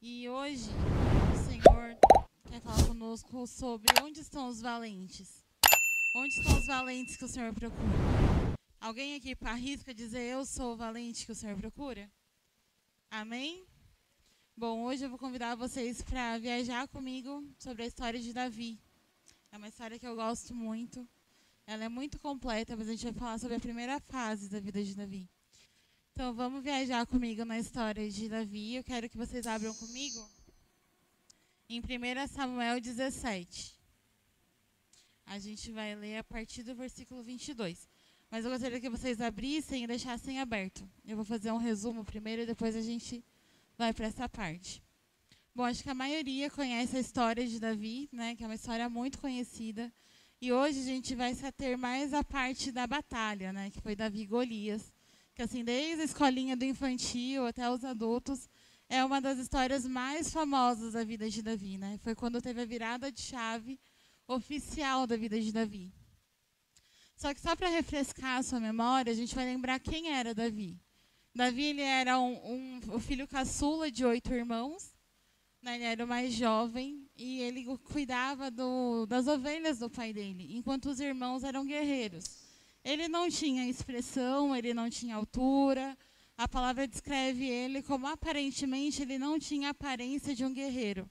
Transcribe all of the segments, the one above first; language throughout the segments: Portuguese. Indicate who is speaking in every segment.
Speaker 1: E hoje o Senhor quer falar conosco sobre onde estão os valentes. Onde estão os valentes que o Senhor procura? Alguém aqui arrisca dizer eu sou o valente que o Senhor procura? Amém? Bom, hoje eu vou convidar vocês para viajar comigo sobre a história de Davi. É uma história que eu gosto muito. Ela é muito completa, mas a gente vai falar sobre a primeira fase da vida de Davi. Então, vamos viajar comigo na história de Davi. Eu quero que vocês abram comigo em 1 Samuel 17. A gente vai ler a partir do versículo 22. Mas eu gostaria que vocês abrissem e deixassem aberto. Eu vou fazer um resumo primeiro e depois a gente vai para essa parte. Bom, acho que a maioria conhece a história de Davi, né, que é uma história muito conhecida. E hoje a gente vai se ater mais à parte da batalha, né, que foi Davi e Golias. Que assim, desde a escolinha do infantil até os adultos, é uma das histórias mais famosas da vida de Davi, né? Foi quando teve a virada de chave oficial da vida de Davi. Só que só para refrescar a sua memória, a gente vai lembrar quem era Davi. Davi, ele era o filho caçula de 8 irmãos, né? Ele era o mais jovem e ele cuidava das ovelhas do pai dele, enquanto os irmãos eram guerreiros. Ele não tinha expressão, ele não tinha altura. A palavra descreve ele como aparentemente ele não tinha a aparência de um guerreiro.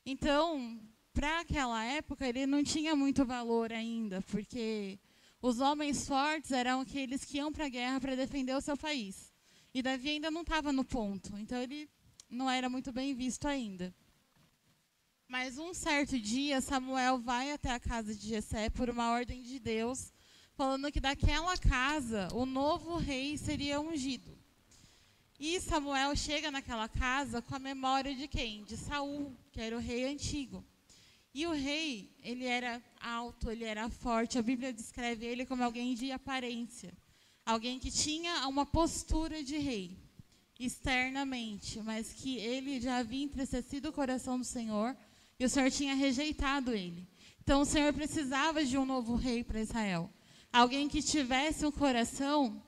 Speaker 1: Então, para aquela época, ele não tinha muito valor ainda, porque os homens fortes eram aqueles que iam para a guerra para defender o seu país. E Davi ainda não estava no ponto, então ele não era muito bem visto ainda. Mas um certo dia, Samuel vai até a casa de Jessé por uma ordem de Deus, falando que daquela casa o novo rei seria ungido. E Samuel chega naquela casa com a memória de quem? De Saul, que era o rei antigo. E o rei, ele era alto, ele era forte. A Bíblia descreve ele como alguém de aparência. Alguém que tinha uma postura de rei, externamente, mas que ele já havia entristecido o coração do Senhor e o Senhor tinha rejeitado ele. Então o Senhor precisava de um novo rei para Israel. Alguém que tivesse um coração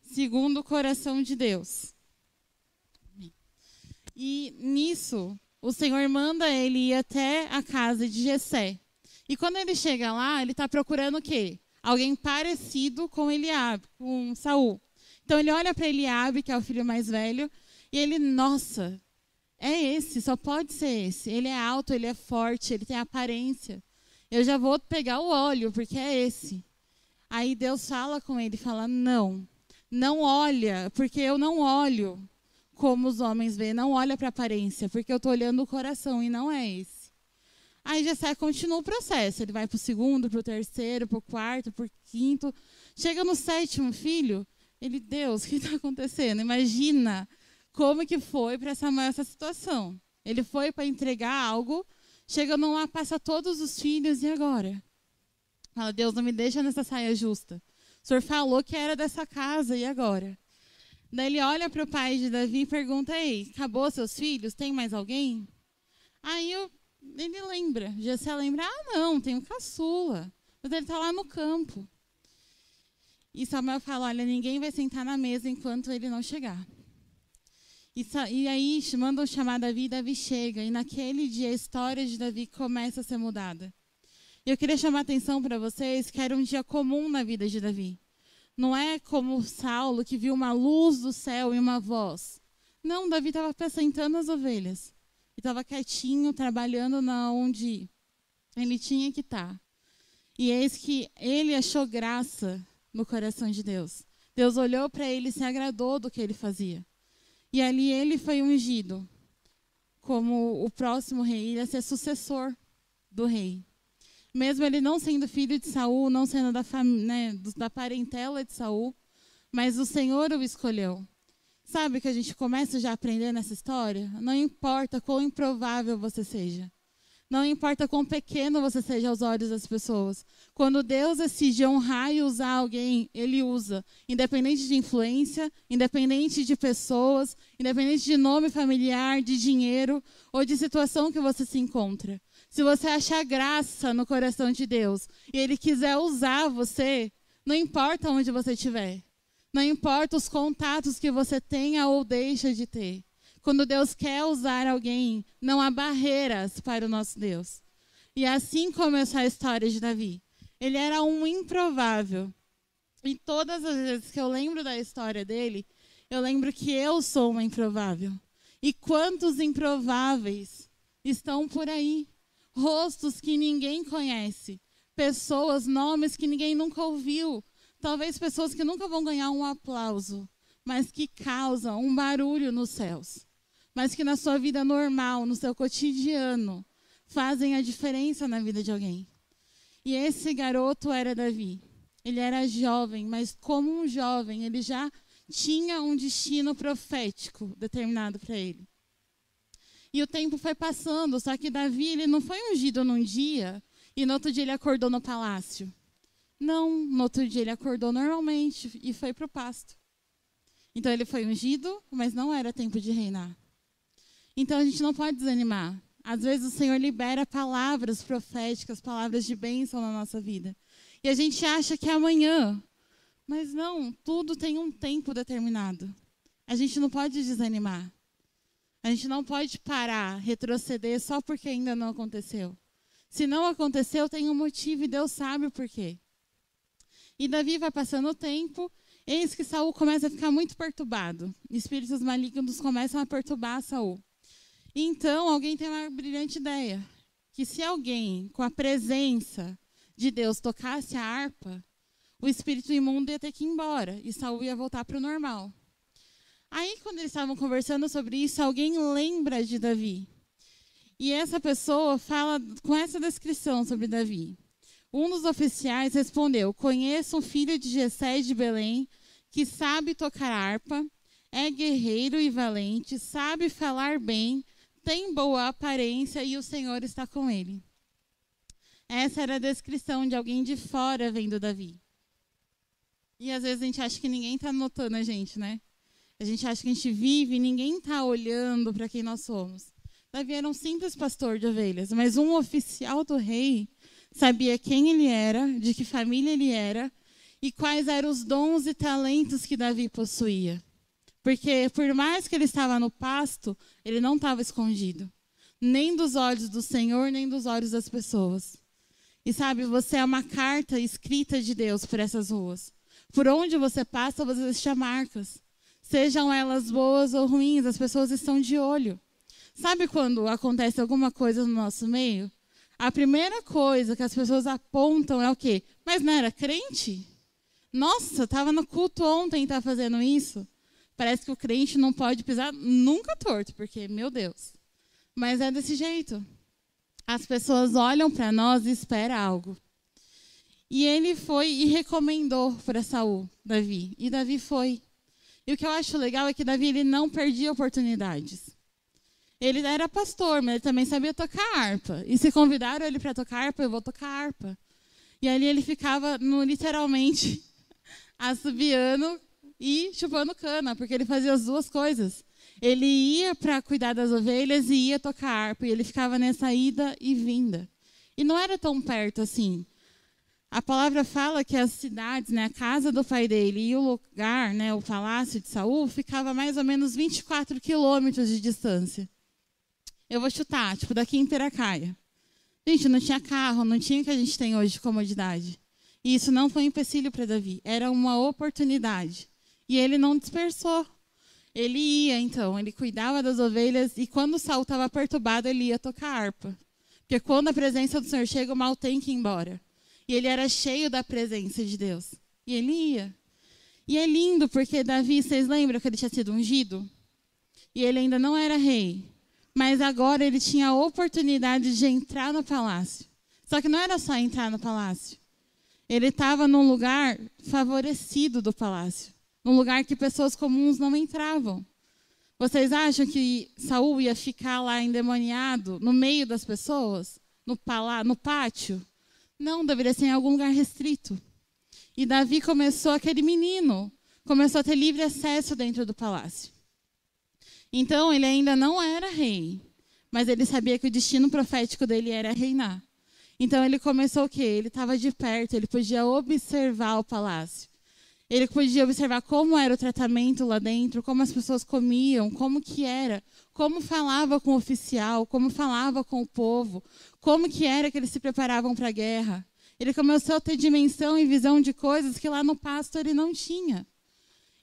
Speaker 1: segundo o coração de Deus. E nisso, o Senhor manda ele ir até a casa de Jessé. E quando ele chega lá, ele está procurando o quê? Alguém parecido com Eliabe, com Saul. Então ele olha para Eliabe, que é o filho mais velho, e ele, nossa, é esse, só pode ser esse. Ele é alto, ele é forte, ele tem aparência. Eu já vou pegar o óleo, porque é esse. Aí Deus fala com ele, fala, não olha, porque eu não olho como os homens veem, não olha para a aparência, porque eu estou olhando o coração e não é esse. Aí Jessé continua o processo, ele vai para o segundo, para o terceiro, para o quarto, para o quinto, chega no 7º filho, ele, Deus, o que está acontecendo? Imagina como que foi para Samuel essa situação. Ele foi para entregar algo, chega lá, passa todos os filhos, e agora? Fala, Deus, não me deixa nessa saia justa. O Senhor falou que era dessa casa, e agora? Daí ele olha para o pai de Davi e pergunta, ei, acabou seus filhos? Tem mais alguém? Aí ele lembra, Jessé lembra, não, tem um caçula, mas ele está lá no campo. E Samuel fala, olha, ninguém vai sentar na mesa enquanto ele não chegar. E aí mandam chamar Davi, e Davi chega, e naquele dia a história de Davi começa a ser mudada. E eu queria chamar a atenção para vocês que era um dia comum na vida de Davi. Não é como Saulo, que viu uma luz do céu e uma voz. Não, Davi estava apacentando as ovelhas. Ele estava quietinho, trabalhando onde ele tinha que estar. E eis que ele achou graça no coração de Deus. Deus olhou para ele e se agradou do que ele fazia. E ali ele foi ungido como o próximo rei, ele ia ser sucessor do rei. Mesmo ele não sendo filho de Saul, não sendo da parentela de Saul, mas o Senhor o escolheu. Sabe que a gente começa já a aprender nessa história? Não importa quão improvável você seja. Não importa quão pequeno você seja aos olhos das pessoas. Quando Deus decide honrar e usar alguém, Ele usa. Independente de influência, independente de pessoas, independente de nome familiar, de dinheiro ou de situação que você se encontra. Se você achar graça no coração de Deus e Ele quiser usar você, não importa onde você estiver. Não importa os contatos que você tenha ou deixa de ter. Quando Deus quer usar alguém, não há barreiras para o nosso Deus. E assim começou a história de Davi. Ele era um improvável. E todas as vezes que eu lembro da história dele, eu lembro que eu sou uma improvável. E quantos improváveis estão por aí? Rostos que ninguém conhece. Pessoas, nomes que ninguém nunca ouviu. Talvez pessoas que nunca vão ganhar um aplauso, mas que causam um barulho nos céus. Mas que na sua vida normal, no seu cotidiano, fazem a diferença na vida de alguém. E esse garoto era Davi. Ele era jovem, mas como um jovem, ele já tinha um destino profético determinado para ele. E o tempo foi passando, só que Davi ele não foi ungido num dia e no outro dia ele acordou no palácio. Não, no outro dia ele acordou normalmente e foi para o pasto. Então ele foi ungido, mas não era tempo de reinar. Então a gente não pode desanimar. Às vezes o Senhor libera palavras proféticas, palavras de bênção na nossa vida. E a gente acha que é amanhã. Mas não, tudo tem um tempo determinado. A gente não pode desanimar. A gente não pode parar, retroceder só porque ainda não aconteceu. Se não aconteceu, tem um motivo e Deus sabe o porquê. E Davi vai passando o tempo, eis que Saul começa a ficar muito perturbado. Espíritos malignos começam a perturbar Saul. Então, alguém tem uma brilhante ideia, que se alguém com a presença de Deus tocasse a harpa, o espírito imundo ia ter que ir embora e Saul ia voltar para o normal. Aí, quando eles estavam conversando sobre isso, alguém lembra de Davi. E essa pessoa fala com essa descrição sobre Davi. Um dos oficiais respondeu: conheço um filho de Jessé de Belém que sabe tocar harpa, é guerreiro e valente, sabe falar bem, tem boa aparência e o Senhor está com ele. Essa era a descrição de alguém de fora vendo Davi. E às vezes a gente acha que ninguém está notando a gente, né? A gente acha que a gente vive e ninguém está olhando para quem nós somos. Davi era um simples pastor de ovelhas, mas um oficial do rei sabia quem ele era, de que família ele era e quais eram os dons e talentos que Davi possuía. Porque por mais que ele estava no pasto, ele não estava escondido. Nem dos olhos do Senhor, nem dos olhos das pessoas. E sabe, você é uma carta escrita de Deus por essas ruas. Por onde você passa, você deixa marcas. Sejam elas boas ou ruins, as pessoas estão de olho. Sabe quando acontece alguma coisa no nosso meio? A primeira coisa que as pessoas apontam é o quê? Mas não era crente? Nossa, estava no culto ontem e está fazendo isso? Parece que o crente não pode pisar nunca torto, porque, meu Deus. Mas é desse jeito. As pessoas olham para nós e esperam algo. E ele foi e recomendou para Saul, Davi. E Davi foi. E o que eu acho legal é que Davi ele não perdia oportunidades. Ele era pastor, mas ele também sabia tocar harpa. E se convidaram ele para tocar harpa, eu vou tocar harpa. E ali ele ficava, literalmente, assobiando e chupando cana, porque ele fazia as duas coisas. Ele ia para cuidar das ovelhas e ia tocar harpa. E ele ficava nessa ida e vinda. E não era tão perto assim. A palavra fala que as cidades, né, a casa do pai dele e o lugar, né, o palácio de Saul, ficava a mais ou menos 24 quilômetros de distância. Eu vou chutar, tipo, daqui em Piracaia. Gente, não tinha carro, não tinha o que a gente tem hoje de comodidade. E isso não foi um empecilho para Davi, era uma oportunidade. E ele não dispersou. Ele ia, então, ele cuidava das ovelhas e quando Saul estava perturbado, ele ia tocar harpa. Porque quando a presença do Senhor chega, o mal tem que ir embora. E ele era cheio da presença de Deus. E ele ia. E é lindo porque Davi, vocês lembram que ele tinha sido ungido? E ele ainda não era rei. Mas agora ele tinha a oportunidade de entrar no palácio. Só que não era só entrar no palácio. Ele estava num lugar favorecido do palácio. Num lugar que pessoas comuns não entravam. Vocês acham que Saul ia ficar lá endemoniado no meio das pessoas? No pátio? Não, deveria ser em algum lugar restrito. E Davi aquele menino, começou a ter livre acesso dentro do palácio. Então, ele ainda não era rei, mas ele sabia que o destino profético dele era reinar. Então, ele começou o quê? Ele estava de perto, ele podia observar o palácio. Ele podia observar como era o tratamento lá dentro, como as pessoas comiam, como que era, como falava com o oficial, como falava com o povo, como que era que eles se preparavam para a guerra. Ele começou a ter dimensão e visão de coisas que lá no pasto ele não tinha.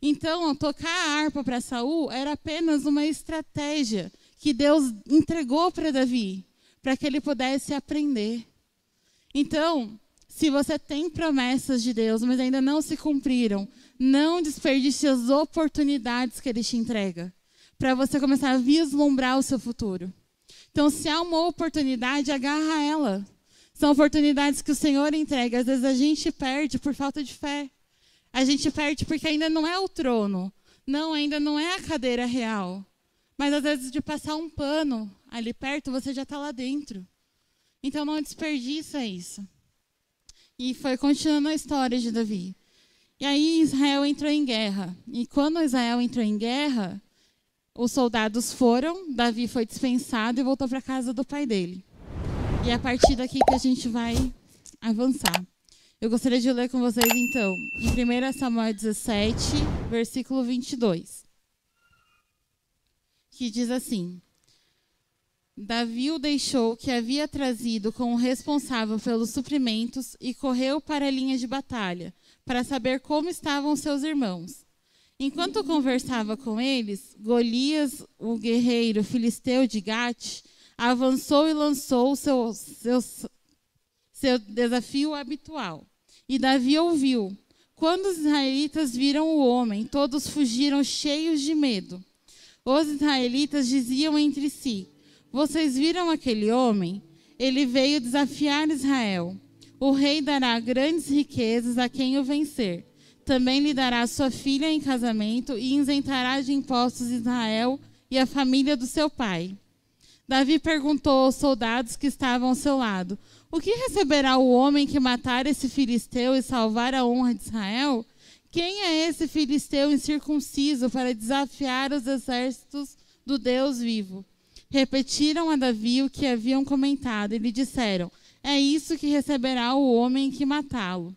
Speaker 1: Então, tocar a harpa para Saul era apenas uma estratégia que Deus entregou para Davi, para que ele pudesse aprender. Então, se você tem promessas de Deus, mas ainda não se cumpriram, não desperdice as oportunidades que Ele te entrega, para você começar a vislumbrar o seu futuro. Então, se há uma oportunidade, agarra ela. São oportunidades que o Senhor entrega. Às vezes a gente perde por falta de fé. A gente perde porque ainda não é o trono. Não, ainda não é a cadeira real. Mas às vezes de passar um pano ali perto, você já está lá dentro. Então não desperdiça isso. E foi continuando a história de Davi. E aí Israel entrou em guerra. E quando Israel entrou em guerra, os soldados foram, Davi foi dispensado e voltou para a casa do pai dele. E é a partir daqui que a gente vai avançar. Eu gostaria de ler com vocês, então, em 1 Samuel 17, versículo 22. Que diz assim: Davi o deixou que havia trazido com o responsável pelos suprimentos e correu para a linha de batalha, para saber como estavam seus irmãos. Enquanto conversava com eles, Golias, o guerreiro filisteu de Gate, avançou e lançou seu desafio habitual. E Davi ouviu. Quando os israelitas viram o homem, todos fugiram cheios de medo. Os israelitas diziam entre si: Vocês viram aquele homem? Ele veio desafiar Israel. O rei dará grandes riquezas a quem o vencer. Também lhe dará sua filha em casamento e isentará de impostos Israel e a família do seu pai. Davi perguntou aos soldados que estavam ao seu lado: O que receberá o homem que matar esse filisteu e salvar a honra de Israel? Quem é esse filisteu incircunciso para desafiar os exércitos do Deus vivo? Repetiram a Davi o que haviam comentado e lhe disseram: É isso que receberá o homem que matá-lo.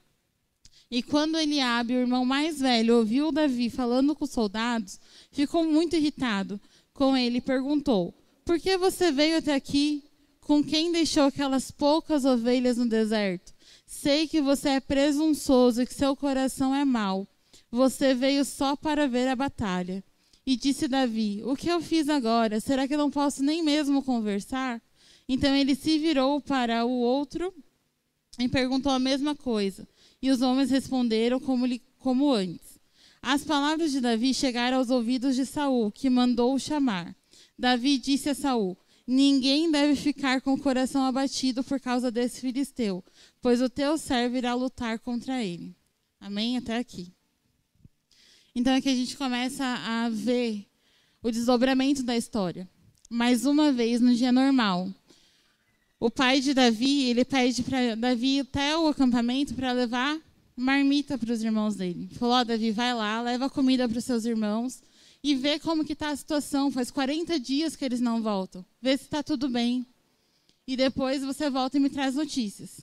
Speaker 1: E quando Eliabe, o irmão mais velho, ouviu Davi falando com os soldados, ficou muito irritado com ele e perguntou: Por que você veio até aqui? Com quem deixou aquelas poucas ovelhas no deserto? Sei que você é presunçoso e que seu coração é mau. Você veio só para ver a batalha. E disse Davi: O que eu fiz agora? Será que eu não posso nem mesmo conversar? Então ele se virou para o outro e perguntou a mesma coisa. E os homens responderam como antes. As palavras de Davi chegaram aos ouvidos de Saul, que mandou-o chamar. Davi disse a Saul: Ninguém deve ficar com o coração abatido por causa desse filisteu, pois o teu servo irá lutar contra ele. Amém? Até aqui. Então aqui a gente começa a ver o desdobramento da história. Mais uma vez, no dia normal, o pai de Davi, ele pede para Davi ir até o acampamento para levar marmita para os irmãos dele. Falou: Davi, vai lá, leva comida para os seus irmãos e vê como que está a situação. Faz 40 dias que eles não voltam. Vê se está tudo bem. E depois você volta e me traz notícias.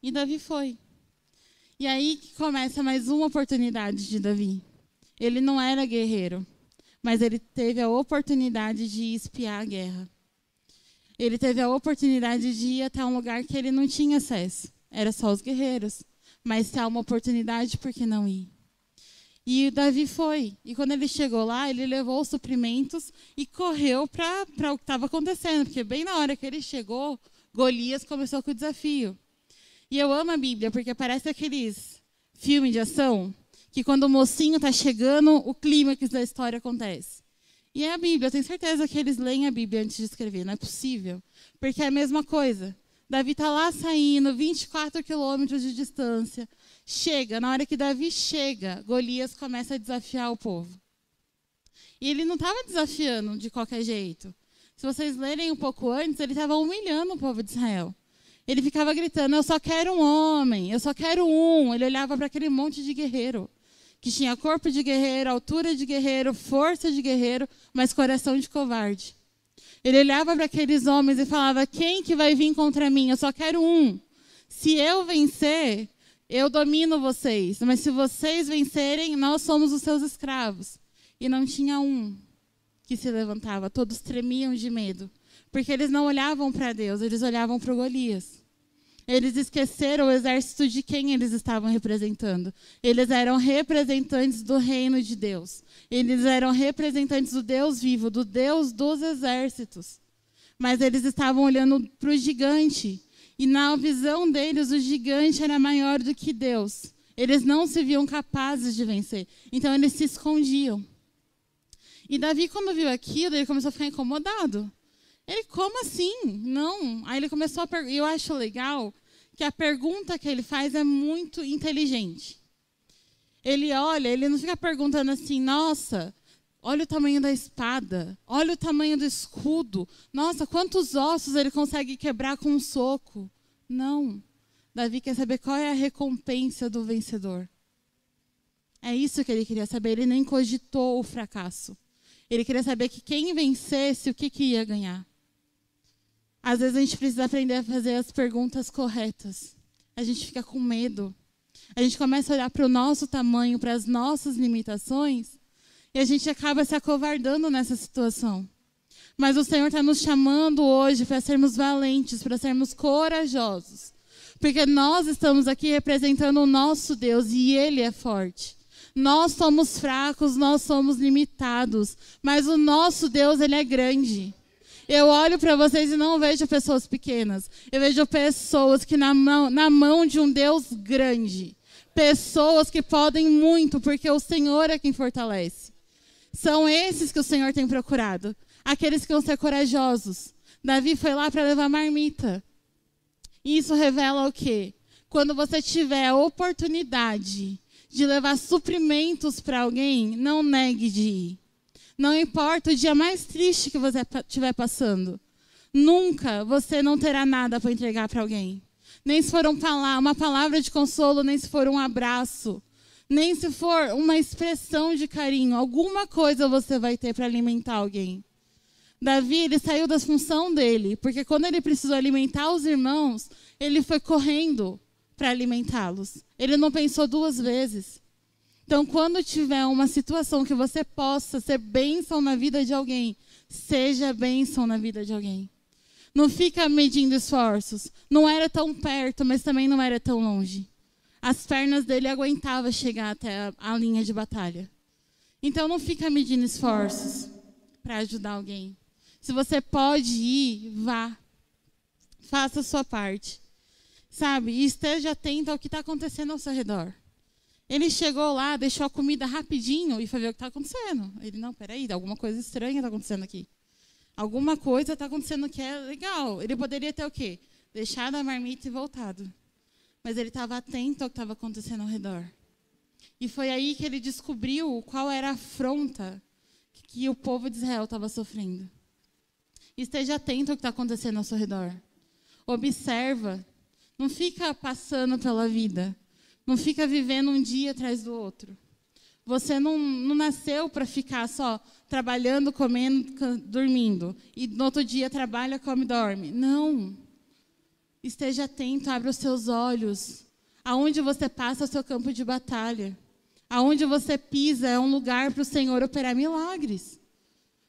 Speaker 1: E Davi foi. E aí que começa mais uma oportunidade de Davi. Ele não era guerreiro, mas ele teve a oportunidade de espiar a guerra. Ele teve a oportunidade de ir até um lugar que ele não tinha acesso. Era só os guerreiros. Mas se há uma oportunidade, por que não ir? E Davi foi. E quando ele chegou lá, ele levou os suprimentos e correu para o que estava acontecendo. Porque bem na hora que ele chegou, Golias começou com o desafio. E eu amo a Bíblia, porque parece aqueles filmes de ação, que quando o mocinho está chegando, o clímax da história acontece. E é a Bíblia. Eu tenho certeza que eles leem a Bíblia antes de escrever. Não é possível. Porque é a mesma coisa. Davi está lá saindo, 24 quilômetros de distância. Chega, na hora que Davi chega, Golias começa a desafiar o povo. E ele não estava desafiando de qualquer jeito. Se vocês lerem um pouco antes, ele estava humilhando o povo de Israel. Ele ficava gritando: Eu só quero um homem, eu só quero um. Ele olhava para aquele monte de guerreiro, que tinha corpo de guerreiro, altura de guerreiro, força de guerreiro, mas coração de covarde. Ele olhava para aqueles homens e falava: Quem que vai vir contra mim? Eu só quero um. Se eu vencer, Eu domino vocês, mas se vocês vencerem, nós somos os seus escravos. E não tinha um que se levantava, todos tremiam de medo, porque eles não olhavam para Deus, eles olhavam para o Golias. Eles esqueceram o exército de quem eles estavam representando. Eles eram representantes do reino de Deus. Eles eram representantes do Deus vivo, do Deus dos exércitos. Mas eles estavam olhando para o gigante. E na visão deles, o gigante era maior do que Deus. Eles não se viam capazes de vencer. Então, eles se escondiam. E Davi, quando viu aquilo, ele começou a ficar incomodado. Ele, como assim? Não. Aí ele começou a perguntar. Eu acho legal que a pergunta que ele faz é muito inteligente. Ele olha, ele não fica perguntando assim, nossa, olha o tamanho da espada, olha o tamanho do escudo, nossa, quantos ossos ele consegue quebrar com um soco. Não. Davi quer saber qual é a recompensa do vencedor. É isso que ele queria saber, ele nem cogitou o fracasso. Ele queria saber que quem vencesse, o que ia ganhar. Às vezes a gente precisa aprender a fazer as perguntas corretas. A gente fica com medo. A gente começa a olhar para o nosso tamanho, para as nossas limitações, e a gente acaba se acovardando nessa situação. Mas o Senhor está nos chamando hoje para sermos valentes, para sermos corajosos. Porque nós estamos aqui representando o nosso Deus e Ele é forte. Nós somos fracos, nós somos limitados, mas o nosso Deus, Ele é grande. Eu olho para vocês e não vejo pessoas pequenas. Eu vejo pessoas que na mão de um Deus grande. Pessoas que podem muito, porque o Senhor é quem fortalece. São esses que o Senhor tem procurado. Aqueles que vão ser corajosos. Davi foi lá para levar marmita. E isso revela o quê? Quando você tiver a oportunidade de levar suprimentos para alguém, não negue de ir. Não importa o dia mais triste que você estiver passando. Nunca você não terá nada para entregar para alguém. Nem se for uma palavra de consolo, nem se for um abraço. Nem se for uma expressão de carinho. Alguma coisa você vai ter para alimentar alguém. Davi, ele saiu da função dele. Porque quando ele precisou alimentar os irmãos, ele foi correndo para alimentá-los. Ele não pensou duas vezes. Então, quando tiver uma situação que você possa ser bênção na vida de alguém, seja bênção na vida de alguém. Não fica medindo esforços. Não era tão perto, mas também não era tão longe. As pernas dele aguentavam chegar até a linha de batalha. Então, não fica medindo esforços para ajudar alguém. Se você pode ir, vá. Faça a sua parte. Sabe? E esteja atento ao que está acontecendo ao seu redor. Ele chegou lá, deixou a comida rapidinho e foi ver o que está acontecendo. Ele, não, peraí, alguma coisa estranha está acontecendo aqui. Alguma coisa está acontecendo que é legal. Ele poderia ter o quê? Deixado a marmita e voltado. Mas ele estava atento ao que estava acontecendo ao redor. E foi aí que ele descobriu qual era a afronta que o povo de Israel estava sofrendo. Esteja atento ao que está acontecendo ao seu redor. Observa. Não fica passando pela vida. Não fica vivendo um dia atrás do outro. Você não nasceu para ficar só trabalhando, comendo, dormindo. E no outro dia trabalha, come, dorme. Não. Esteja atento, abra os seus olhos. Aonde você passa é o seu campo de batalha. Aonde você pisa é um lugar para o Senhor operar milagres.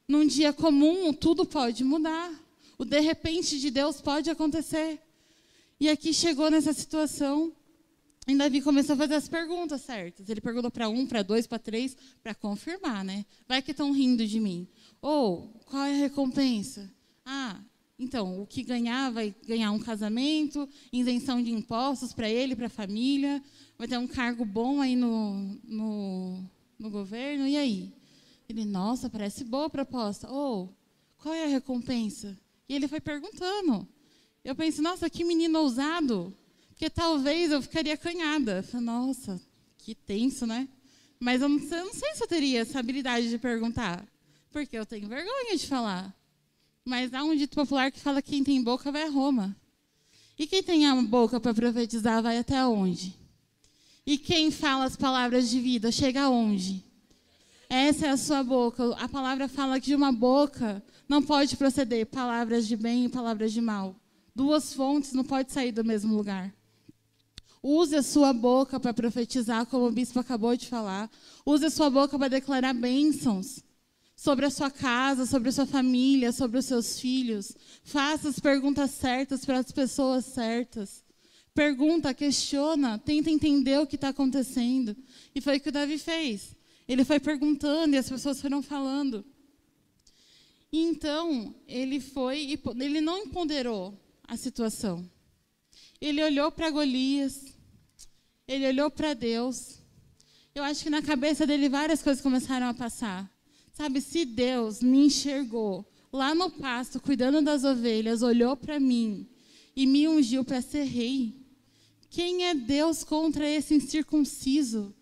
Speaker 1: Num dia comum, tudo pode mudar. O de repente de Deus pode acontecer. E aqui chegou nessa situação. E Davi começou a fazer as perguntas certas. Ele perguntou para 1, para 2, para 3, para confirmar, né? Vai que estão rindo de mim. Ou, qual é a recompensa? Ah, então, o que ganhar vai ganhar um casamento, isenção de impostos para ele, para a família, vai ter um cargo bom aí no governo, e aí? Ele, nossa, parece boa a proposta. Ou, qual é a recompensa? E ele foi perguntando. Eu pensei, nossa, que menino ousado. Porque talvez eu ficaria acanhada. Falei, nossa, que tenso, né? Mas eu não sei se eu teria essa habilidade de perguntar. Porque eu tenho vergonha de falar. Mas há um dito popular que fala que quem tem boca vai a Roma. E quem tem a boca para profetizar vai até onde? E quem fala as palavras de vida chega aonde? Essa é a sua boca. A palavra fala que de uma boca não pode proceder palavras de bem e palavras de mal. Duas fontes não podem sair do mesmo lugar. Use a sua boca para profetizar, como o bispo acabou de falar. Use a sua boca para declarar bênçãos sobre a sua casa, sobre a sua família, sobre os seus filhos. Faça as perguntas certas para as pessoas certas. Pergunta, questiona, tenta entender o que está acontecendo. E foi o que o Davi fez. Ele foi perguntando e as pessoas foram falando. E então, ele não ponderou a situação. Ele olhou para Golias, ele olhou para Deus. Eu acho que na cabeça dele várias coisas começaram a passar. Sabe, se Deus me enxergou lá no pasto, cuidando das ovelhas, olhou para mim e me ungiu para ser rei, quem é Deus contra esse incircunciso?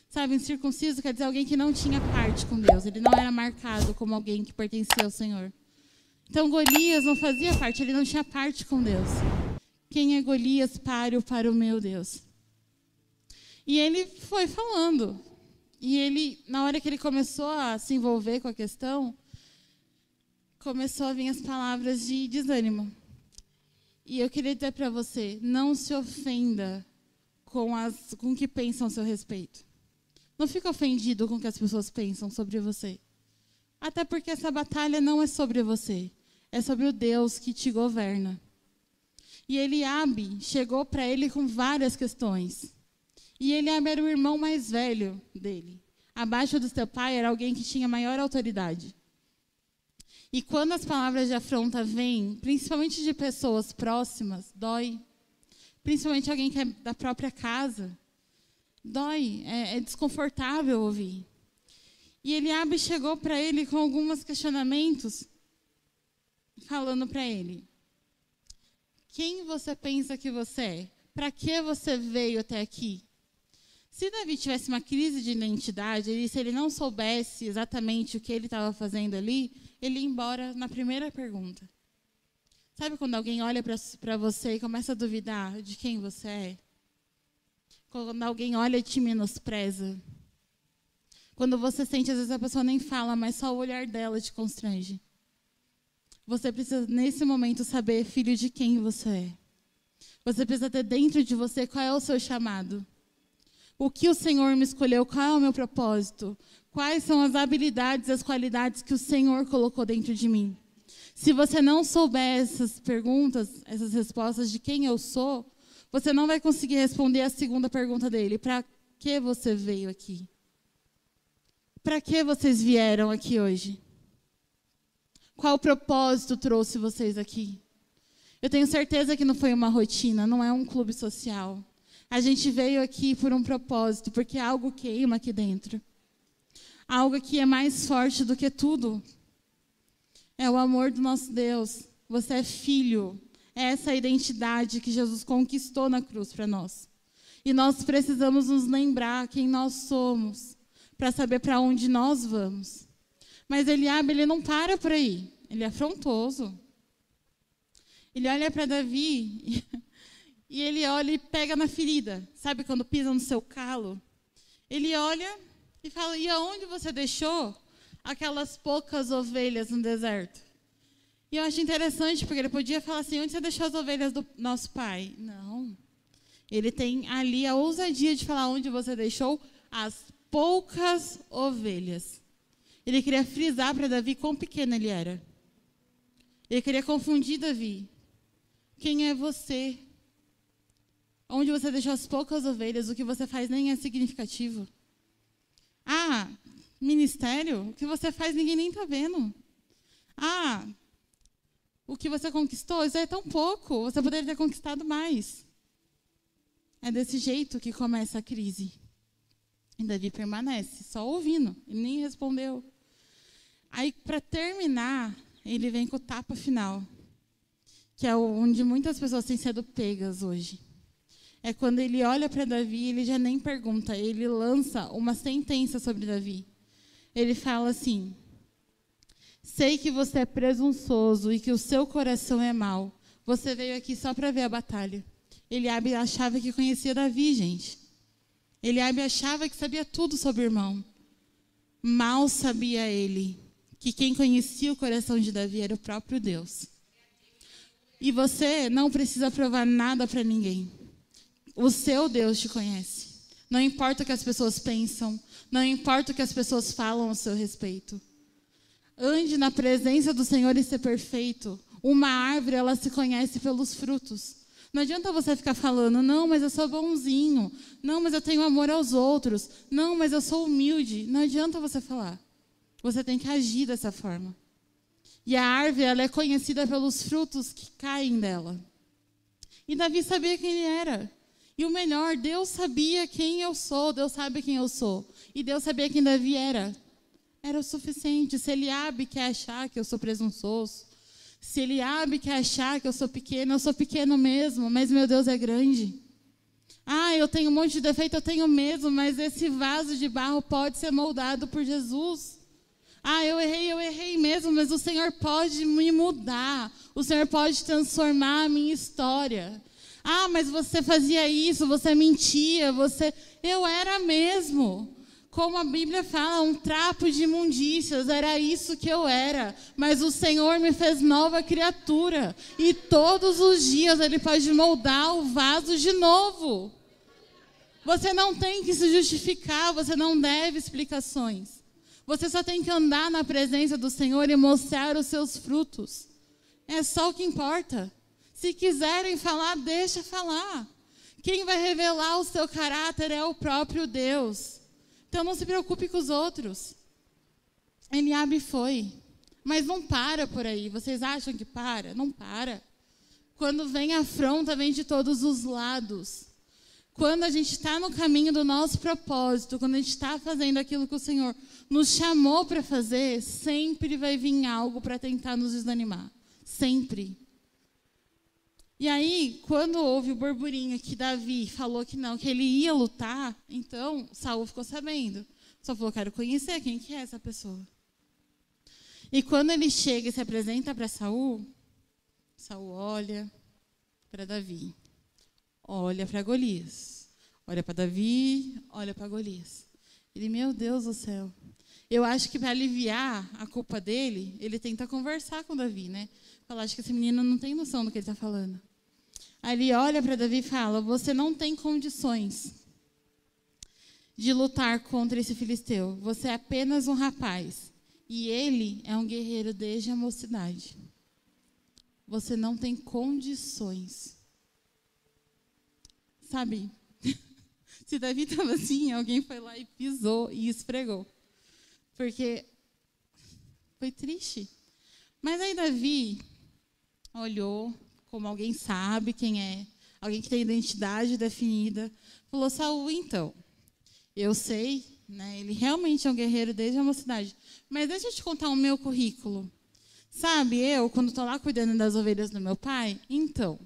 Speaker 1: Sabe, incircunciso quer dizer alguém que não tinha parte com Deus. Ele não era marcado como alguém que pertencia ao Senhor. Então, Golias não fazia parte, ele não tinha parte com Deus. Quem é Golias para o meu Deus? E ele foi falando. E ele, na hora que ele começou a se envolver com a questão, começou a vir as palavras de desânimo. E eu queria dizer para você, não se ofenda com o que pensam a seu respeito. Não fica ofendido com o que as pessoas pensam sobre você. Até porque essa batalha não é sobre você, é sobre o Deus que te governa. E Eliabe chegou para ele com várias questões. E Eliabe era o irmão mais velho dele. Abaixo do seu pai era alguém que tinha maior autoridade. E quando as palavras de afronta vêm, principalmente de pessoas próximas, dói. Principalmente alguém que é da própria casa. Dói, é desconfortável ouvir. E Eliabe chegou para ele com alguns questionamentos, falando para ele: quem você pensa que você é? Para que você veio até aqui? Se Davi tivesse uma crise de identidade, se ele não soubesse exatamente o que ele estava fazendo ali, ele ia embora na primeira pergunta. Sabe quando alguém olha para você e começa a duvidar de quem você é? Quando alguém olha e te menospreza? Quando você sente, às vezes a pessoa nem fala, mas só o olhar dela te constrange. Você precisa, nesse momento, saber, filho, de quem você é. Você precisa ter dentro de você qual é o seu chamado. O que o Senhor me escolheu, qual é o meu propósito? Quais são as habilidades, as qualidades que o Senhor colocou dentro de mim? Se você não souber essas perguntas, essas respostas de quem eu sou, você não vai conseguir responder a segunda pergunta dele. Para que você veio aqui? Para que vocês vieram aqui hoje? Qual propósito trouxe vocês aqui? Eu tenho certeza que não foi uma rotina, não é um clube social. A gente veio aqui por um propósito, porque algo queima aqui dentro. Algo que é mais forte do que tudo. É o amor do nosso Deus. Você é filho. É essa identidade que Jesus conquistou na cruz para nós. E nós precisamos nos lembrar quem nós somos, para saber para onde nós vamos. Mas Eliabe, ele não para por aí. Ele é afrontoso. Ele olha para Davi e ele olha e pega na ferida. Sabe quando pisa no seu calo? Ele olha e fala: e aonde você deixou aquelas poucas ovelhas no deserto? E eu acho interessante, porque ele podia falar assim: onde você deixou as ovelhas do nosso pai? Não. Ele tem ali a ousadia de falar onde você deixou as poucas ovelhas. Ele queria frisar para Davi quão pequeno ele era. Ele queria confundir Davi. Quem é você? Onde você deixou as poucas ovelhas, o que você faz nem é significativo. Ah, ministério? O que você faz ninguém nem está vendo. Ah, o que você conquistou, isso é tão pouco. Você poderia ter conquistado mais. É desse jeito que começa a crise. E Davi permanece, só ouvindo. Ele nem respondeu. Aí, para terminar, ele vem com o tapa final. Que é onde muitas pessoas têm sido pegas hoje. É quando ele olha para Davi, ele já nem pergunta. Ele lança uma sentença sobre Davi. Ele fala assim: sei que você é presunçoso e que o seu coração é mau. Você veio aqui só para ver a batalha. Eliabe achava que conhecia Davi, gente. Eliabe achava que sabia tudo sobre o irmão. Mal sabia ele que quem conhecia o coração de Davi era o próprio Deus. E você não precisa provar nada para ninguém. O seu Deus te conhece. Não importa o que as pessoas pensam, não importa o que as pessoas falam a seu respeito. Ande na presença do Senhor e ser perfeito. Uma árvore, ela se conhece pelos frutos. Não adianta você ficar falando, não, mas eu sou bonzinho. Não, mas eu tenho amor aos outros. Não, mas eu sou humilde. Não adianta você falar. Você tem que agir dessa forma. E a árvore, ela é conhecida pelos frutos que caem dela. E Davi sabia quem ele era. E o melhor, Deus sabia quem eu sou. Deus sabe quem eu sou. E Deus sabia quem Davi era. Era o suficiente. Se Eliabe quer achar que eu sou presunçoso, se Eliabe quer achar que eu sou pequeno mesmo, mas meu Deus é grande. Ah, eu tenho um monte de defeito, eu tenho mesmo, mas esse vaso de barro pode ser moldado por Jesus. Ah, eu errei mesmo, mas o Senhor pode me mudar. O Senhor pode transformar a minha história. Ah, mas você fazia isso, você mentia, Eu era mesmo. Como a Bíblia fala, um trapo de imundícias, era isso que eu era. Mas o Senhor me fez nova criatura. E todos os dias Ele pode moldar o vaso de novo. Você não tem que se justificar, você não deve explicações. Você só tem que andar na presença do Senhor e mostrar os seus frutos. É só o que importa. Se quiserem falar, deixa falar. Quem vai revelar o seu caráter é o próprio Deus. Então não se preocupe com os outros. Eliabe foi. Mas não para por aí. Vocês acham que para? Não para. Quando vem afronta, vem de todos os lados. Quando a gente está no caminho do nosso propósito, quando a gente está fazendo aquilo que o Senhor nos chamou para fazer, sempre vai vir algo para tentar nos desanimar. Sempre. E aí, quando houve o burburinho que Davi falou que não, que ele ia lutar, então Saul ficou sabendo. Só falou, quero conhecer quem que é essa pessoa. E quando ele chega e se apresenta para Saul, Saul olha para Davi, olha para Golias, olha para Davi, olha para Golias. Ele, meu Deus do céu. Eu acho que para aliviar a culpa dele, ele tenta conversar com Davi, né? Falar, acho que esse menino não tem noção do que ele está falando. Aí ele olha para Davi e fala, você não tem condições de lutar contra esse filisteu. Você é apenas um rapaz. E ele é um guerreiro desde a mocidade. Você não tem condições. Sabe? Se Davi estava assim, alguém foi lá e pisou e esfregou. Porque foi triste. Mas aí Davi olhou, como alguém sabe quem é, alguém que tem identidade definida, falou, Saul, então, eu sei, né, ele realmente é um guerreiro desde a mocidade, mas deixa eu te contar o meu currículo. Sabe, eu, quando estou lá cuidando das ovelhas do meu pai, então,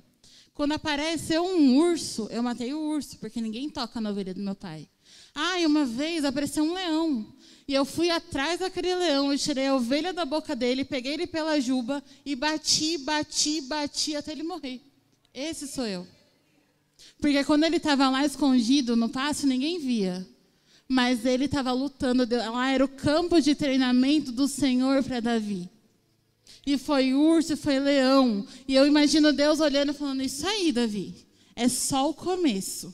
Speaker 1: quando apareceu um urso, eu matei o urso, porque ninguém toca na ovelha do meu pai. Ah, e uma vez apareceu um leão. E eu fui atrás daquele leão, eu tirei a ovelha da boca dele, peguei ele pela juba e bati até ele morrer. Esse sou eu. Porque quando ele estava lá escondido no pasto, ninguém via. Mas ele estava lutando, lá era o campo de treinamento do Senhor para Davi. E foi urso, foi leão. E eu imagino Deus olhando e falando, isso aí, Davi, é só o começo.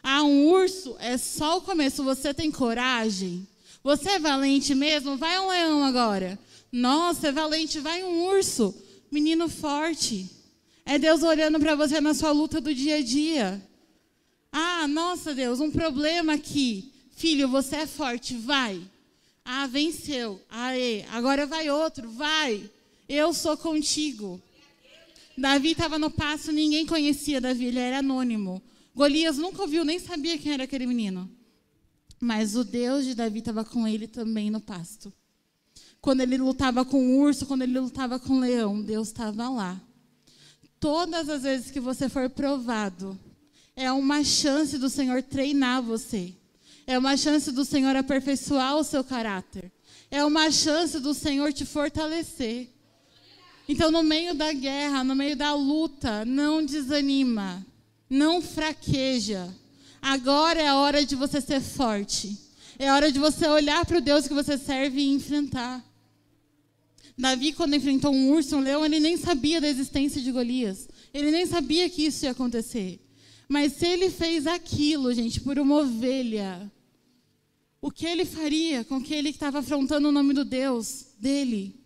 Speaker 1: Ah, um urso é só o começo, você tem coragem? Você é valente mesmo? Vai um leão agora. Nossa, é valente, vai um urso. Menino forte. É Deus olhando para você na sua luta do dia a dia. Ah, nossa Deus, um problema aqui. Filho, você é forte, vai. Ah, venceu. Aê, agora vai outro, vai. Eu sou contigo. Davi estava no pasto, ninguém conhecia Davi, ele era anônimo. Golias nunca ouviu, nem sabia quem era aquele menino. Mas o Deus de Davi estava com ele também no pasto. Quando ele lutava com o urso, quando ele lutava com o leão, Deus estava lá. Todas as vezes que você for provado, é uma chance do Senhor treinar você. É uma chance do Senhor aperfeiçoar o seu caráter. É uma chance do Senhor te fortalecer. Então, no meio da guerra, no meio da luta, não desanima. Não fraqueja. Agora é a hora de você ser forte. É a hora de você olhar para o Deus que você serve e enfrentar. Davi, quando enfrentou um urso, um leão, ele nem sabia da existência de Golias. Ele nem sabia que isso ia acontecer. Mas se ele fez aquilo, gente, por uma ovelha, o que ele faria com aquele que estava afrontando o nome do Deus dele?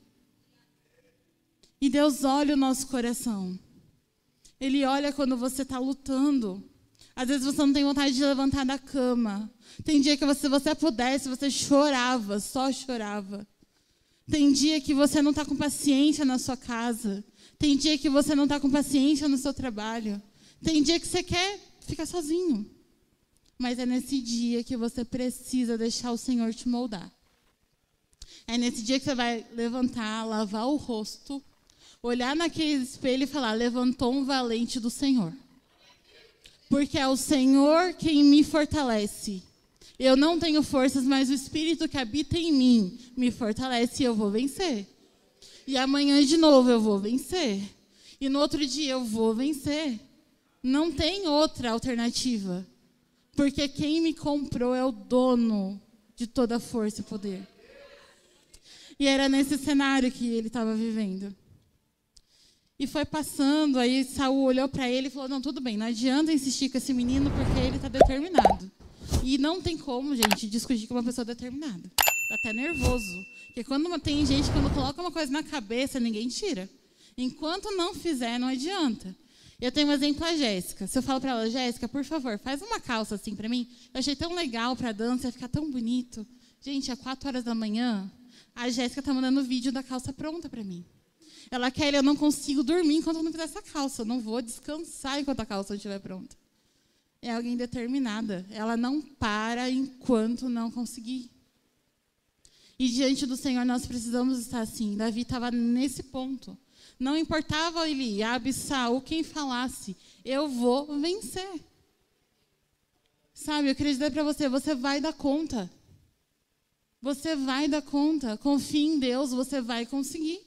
Speaker 1: E Deus olha o nosso coração. Ele olha quando você está lutando. Às vezes você não tem vontade de levantar da cama. Tem dia que se você pudesse, você chorava, só chorava. Tem dia que você não está com paciência na sua casa. Tem dia que você não está com paciência no seu trabalho. Tem dia que você quer ficar sozinho. Mas é nesse dia que você precisa deixar o Senhor te moldar. É nesse dia que você vai levantar, lavar o rosto, olhar naquele espelho e falar: levantou um valente do Senhor. Porque é o Senhor quem me fortalece. Eu não tenho forças, mas o Espírito que habita em mim me fortalece e eu vou vencer. E amanhã de novo eu vou vencer. E no outro dia eu vou vencer. Não tem outra alternativa. Porque quem me comprou é o dono de toda força e poder. E era nesse cenário que ele estava vivendo. E foi passando, aí Saul olhou para ele e falou: não, tudo bem, não adianta insistir com esse menino porque ele está determinado. E não tem como, gente, discutir com uma pessoa determinada. Está até nervoso. Porque tem gente que quando coloca uma coisa na cabeça, ninguém tira. Enquanto não fizer, não adianta. Eu tenho um exemplo, a Jéssica. Se eu falo para ela: Jéssica, por favor, faz uma calça assim para mim. Eu achei tão legal para a dança, ia ficar tão bonito. Gente, às 4 horas da manhã, a Jéssica está mandando vídeo da calça pronta para mim. Ela quer, eu não consigo dormir enquanto eu não fizer essa calça. Eu não vou descansar enquanto a calça não estiver pronta. É alguém determinada. Ela não para enquanto não conseguir. E diante do Senhor nós precisamos estar assim. Davi estava nesse ponto. Não importava Eliabe, Saul, quem falasse, eu vou vencer. Sabe, eu queria dizer para você, você vai dar conta. Você vai dar conta. Confie em Deus, você vai conseguir.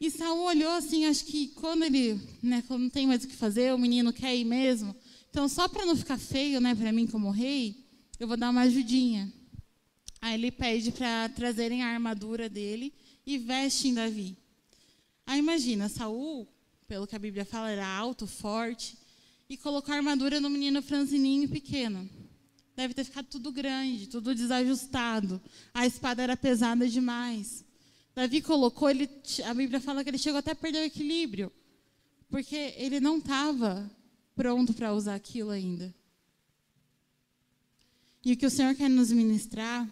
Speaker 1: E Saul olhou assim, acho que quando ele, falou: não tem mais o que fazer, o menino quer ir mesmo. Então, só para não ficar feio, para mim como rei, eu vou dar uma ajudinha. Aí ele pede para trazerem a armadura dele e vestem Davi. Aí imagina, Saul, pelo que a Bíblia fala, era alto, forte, e colocou a armadura no menino franzininho pequeno. Deve ter ficado tudo grande, tudo desajustado. A espada era pesada demais. Davi colocou, a Bíblia fala que ele chegou até a perder o equilíbrio, porque ele não estava pronto para usar aquilo ainda. E o que o Senhor quer nos ministrar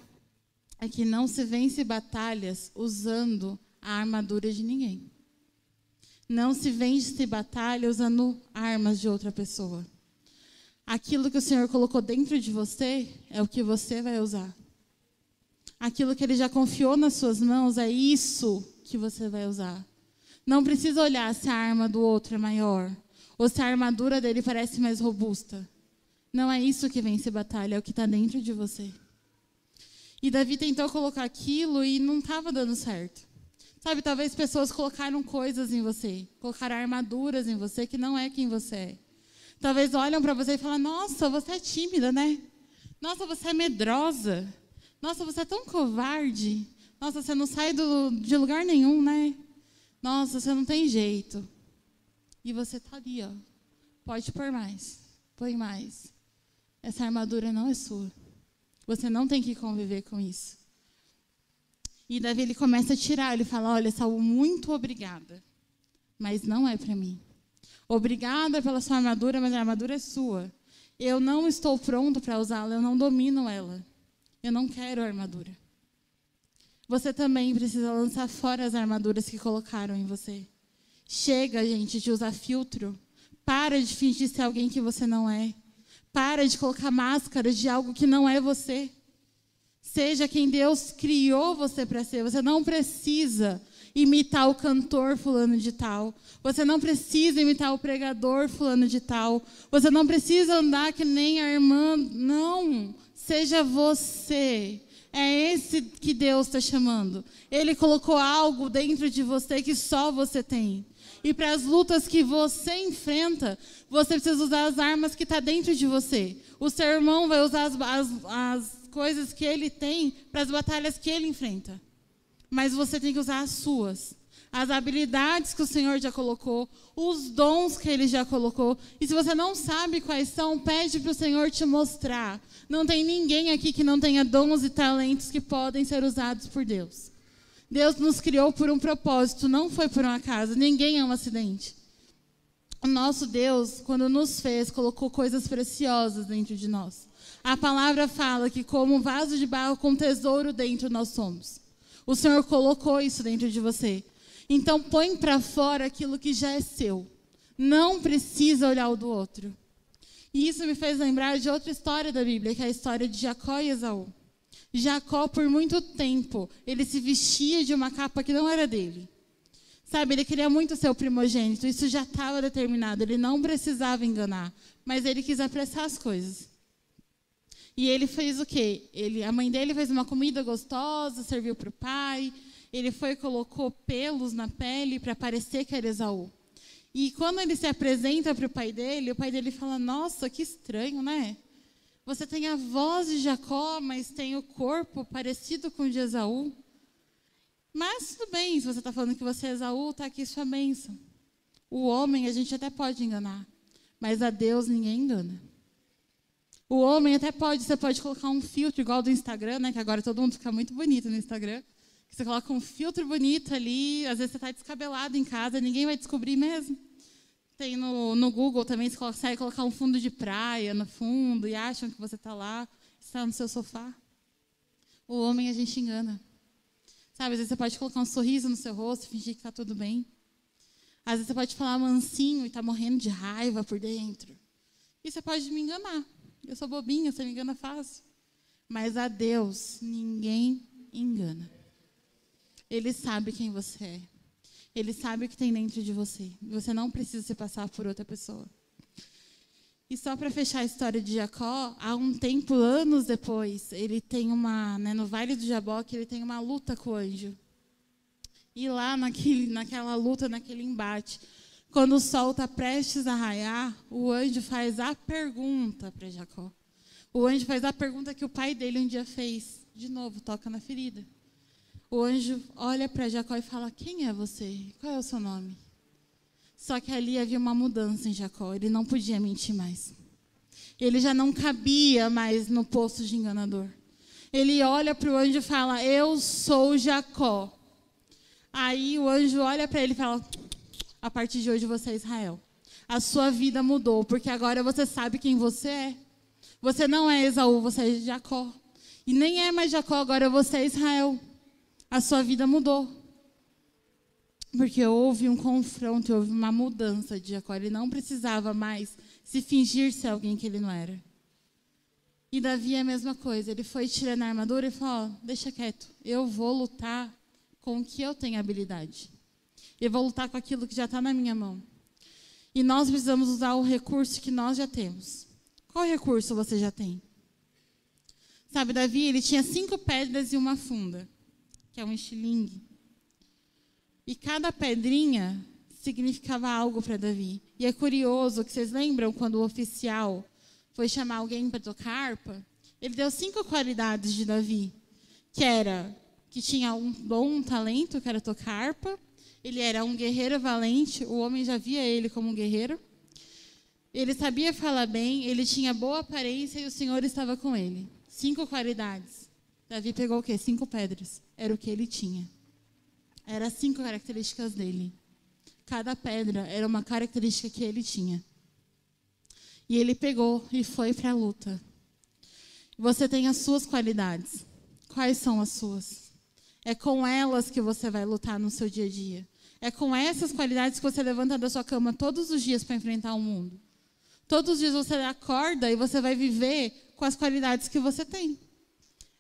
Speaker 1: é que não se vence batalhas usando a armadura de ninguém. Não se vence batalha usando armas de outra pessoa. Aquilo que o Senhor colocou dentro de você é o que você vai usar. Aquilo que Ele já confiou nas suas mãos é isso que você vai usar. Não precisa olhar se a arma do outro é maior ou se a armadura dele parece mais robusta. Não é isso que vence batalha, é o que está dentro de você. E Davi tentou colocar aquilo e não estava dando certo. Sabe, talvez pessoas colocaram coisas em você, colocaram armaduras em você que não é quem você é. Talvez olham para você e falam: nossa, você é tímida, né? Nossa, você é medrosa. Nossa, você é tão covarde. Nossa, você não sai de lugar nenhum, né? Nossa, você não tem jeito. E você está ali, ó. Pode pôr mais. Põe mais. Essa armadura não é sua. Você não tem que conviver com isso. E Davi, ele começa a tirar. Ele fala: olha, Saul, muito obrigada. Mas não é para mim. Obrigada pela sua armadura, mas a armadura é sua. Eu não estou pronto para usá-la. Eu não domino ela. Eu não quero armadura. Você também precisa lançar fora as armaduras que colocaram em você. Chega, gente, de usar filtro. Para de fingir ser alguém que você não é. Para de colocar máscaras de algo que não é você. Seja quem Deus criou você para ser. Você não precisa imitar o cantor fulano de tal. Você não precisa imitar o pregador fulano de tal. Você não precisa andar que nem a irmã. Não. Seja você. É esse que Deus está chamando. Ele colocou algo dentro de você que só você tem. E para as lutas que você enfrenta, você precisa usar as armas que estão dentro de você. O seu irmão vai usar as coisas que ele tem para as batalhas que ele enfrenta. Mas você tem que usar as suas. as habilidades que o Senhor já colocou, os dons que Ele já colocou. E se você não sabe quais são, pede para o Senhor te mostrar. Não tem ninguém aqui que não tenha dons e talentos que podem ser usados por Deus. Deus nos criou por um propósito, não foi por um acaso. Ninguém é um acidente. O nosso Deus, quando nos fez, colocou coisas preciosas dentro de nós. A palavra fala que como um vaso de barro com tesouro dentro nós somos. O Senhor colocou isso dentro de você. Então põe para fora aquilo que já é seu. Não precisa olhar o do outro. E isso me fez lembrar de outra história da Bíblia, que é a história de Jacó e Esaú. Jacó, por muito tempo, ele se vestia de uma capa que não era dele. Sabe, ele queria muito ser o primogênito, isso já estava determinado, ele não precisava enganar, mas ele quis apressar as coisas. E ele fez o quê? A mãe dele fez uma comida gostosa, serviu para o pai, ele foi e colocou pelos na pele para parecer que era Esaú. E quando ele se apresenta para o pai dele fala, nossa, que estranho, né? Você tem a voz de Jacó, mas tem o corpo parecido com o de Esaú. Mas tudo bem, se você está falando que você é Esaú, está aqui sua bênção. O homem a gente até pode enganar, mas a Deus ninguém engana. O homem até pode, você pode colocar um filtro igual do Instagram, né? Que agora todo mundo fica muito bonito no Instagram. Você coloca um filtro bonito ali, às vezes você está descabelado em casa, ninguém vai descobrir mesmo. Tem no Google também, você consegue colocar um fundo de praia no fundo e acham que você está lá, está no seu sofá. O homem a gente engana. Sabe, às vezes você pode colocar um sorriso no seu rosto, fingir que está tudo bem. Às vezes você pode falar mansinho e está morrendo de raiva por dentro. E você pode me enganar. Eu sou bobinha, você me engana fácil. Mas a Deus ninguém engana. Ele sabe quem você é. Ele sabe o que tem dentro de você. Você não precisa se passar por outra pessoa. E só para fechar a história de Jacó, há um tempo, anos depois, ele tem no Vale do Jaboque, ele tem uma luta com o anjo. E lá naquela luta, naquele embate, quando o sol está prestes a raiar, o anjo faz a pergunta para Jacó. O anjo faz a pergunta que o pai dele um dia fez. De novo, toca na ferida. O anjo olha para Jacó e fala, quem é você? Qual é o seu nome? Só que ali havia uma mudança em Jacó, ele não podia mentir mais. Ele já não cabia mais no posto de enganador. Ele olha para o anjo e fala, eu sou Jacó. Aí o anjo olha para ele e fala, a partir de hoje você é Israel. A sua vida mudou, porque agora você sabe quem você é. Você não é Esaú, você é Jacó. E nem é mais Jacó, agora você é Israel. A sua vida mudou. Porque houve um confronto, houve uma mudança de Jacó. Ele não precisava mais se fingir ser alguém que ele não era. E Davi é a mesma coisa. Ele foi tirando a armadura e falou, deixa quieto, eu vou lutar com o que eu tenho habilidade. Eu vou lutar com aquilo que já está na minha mão. E nós precisamos usar o recurso que nós já temos. Qual recurso você já tem? Sabe, Davi, ele tinha 5 pedras e uma funda, que é um estilingue. E cada pedrinha significava algo para Davi. E é curioso que vocês lembram quando o oficial foi chamar alguém para tocar harpa? Ele deu 5 qualidades de Davi, que tinha um bom um talento, que era tocar harpa. Ele era um guerreiro valente, o homem já via ele como um guerreiro. Ele sabia falar bem, ele tinha boa aparência e o Senhor estava com ele. 5 qualidades. Davi pegou o quê? 5 pedras. Era o que ele tinha. Eram 5 características dele. Cada pedra era uma característica que ele tinha. E ele pegou e foi para a luta. Você tem as suas qualidades. Quais são as suas? É com elas que você vai lutar no seu dia a dia. É com essas qualidades que você levanta da sua cama todos os dias para enfrentar o mundo. Todos os dias você acorda e você vai viver com as qualidades que você tem.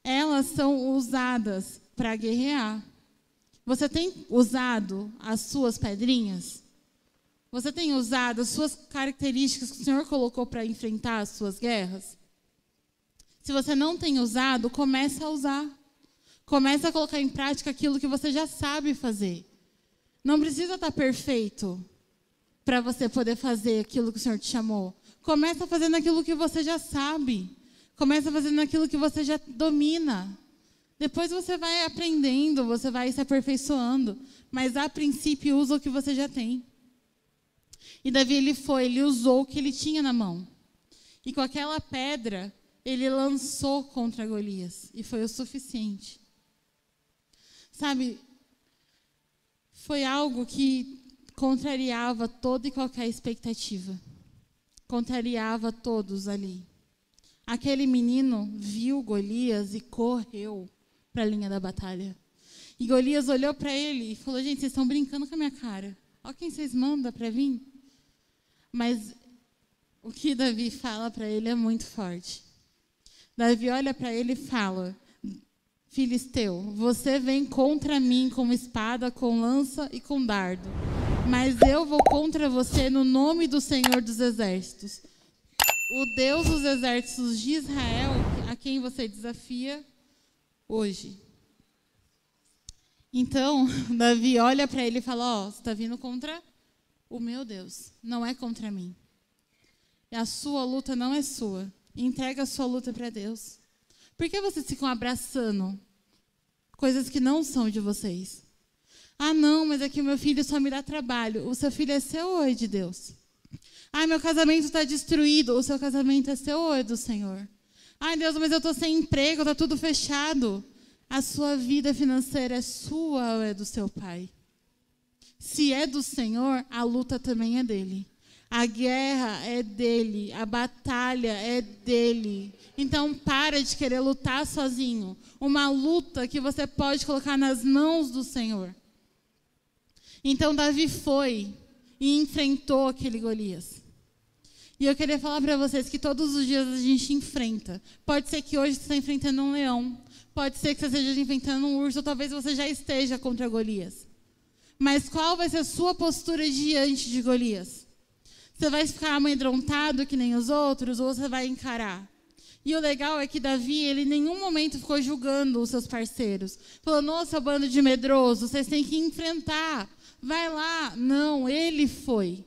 Speaker 1: Elas são usadas para guerrear. Você tem usado as suas pedrinhas? Você tem usado as suas características que o Senhor colocou para enfrentar as suas guerras? Se você não tem usado, comece a usar. Comece a colocar em prática aquilo que você já sabe fazer. Não precisa estar perfeito para você poder fazer aquilo que o Senhor te chamou. Comece fazendo aquilo que você já sabe. Comece fazendo aquilo que você já domina. Depois você vai aprendendo, você vai se aperfeiçoando. Mas, a princípio, usa o que você já tem. E Davi, ele usou o que ele tinha na mão. E com aquela pedra, ele lançou contra Golias. E foi o suficiente. Sabe, foi algo que contrariava toda e qualquer expectativa. Contrariava todos ali. Aquele menino viu Golias e correu para a linha da batalha. E Golias olhou para ele e falou: gente, vocês estão brincando com a minha cara. Olha quem vocês mandam para vir. Mas o que Davi fala para ele é muito forte. Davi olha para ele e fala: Filisteu, você vem contra mim com espada, com lança e com dardo. Mas eu vou contra você no nome do Senhor dos Exércitos. O Deus dos exércitos de Israel, a quem você desafia hoje. Então, Davi olha para ele e fala: ó, você está vindo contra o meu Deus, não é contra mim. E a sua luta não é sua. Entrega a sua luta para Deus. Por que vocês ficam abraçando coisas que não são de vocês? Ah, não, mas é que o meu filho só me dá trabalho. O seu filho é seu ou é de Deus? Ah, meu casamento está destruído. O seu casamento é seu ou é do Senhor? Ai, Deus, mas eu estou sem emprego, está tudo fechado. A sua vida financeira é sua ou é do seu pai? Se é do Senhor, a luta também é dele. A guerra é dele, a batalha é dele. Então, para de querer lutar sozinho. Uma luta que você pode colocar nas mãos do Senhor. Então, Davi foi e enfrentou aquele Golias. E eu queria falar para vocês que todos os dias a gente enfrenta. Pode ser que hoje você está enfrentando um leão. Pode ser que você esteja enfrentando um urso. Ou talvez você já esteja contra Golias. Mas qual vai ser a sua postura diante de Golias? Você vai ficar amedrontado que nem os outros ou você vai encarar? E o legal é que Davi, ele em nenhum momento ficou julgando os seus parceiros. Falou: nossa, bando de medrosos, vocês têm que enfrentar. Vai lá. Não, ele foi.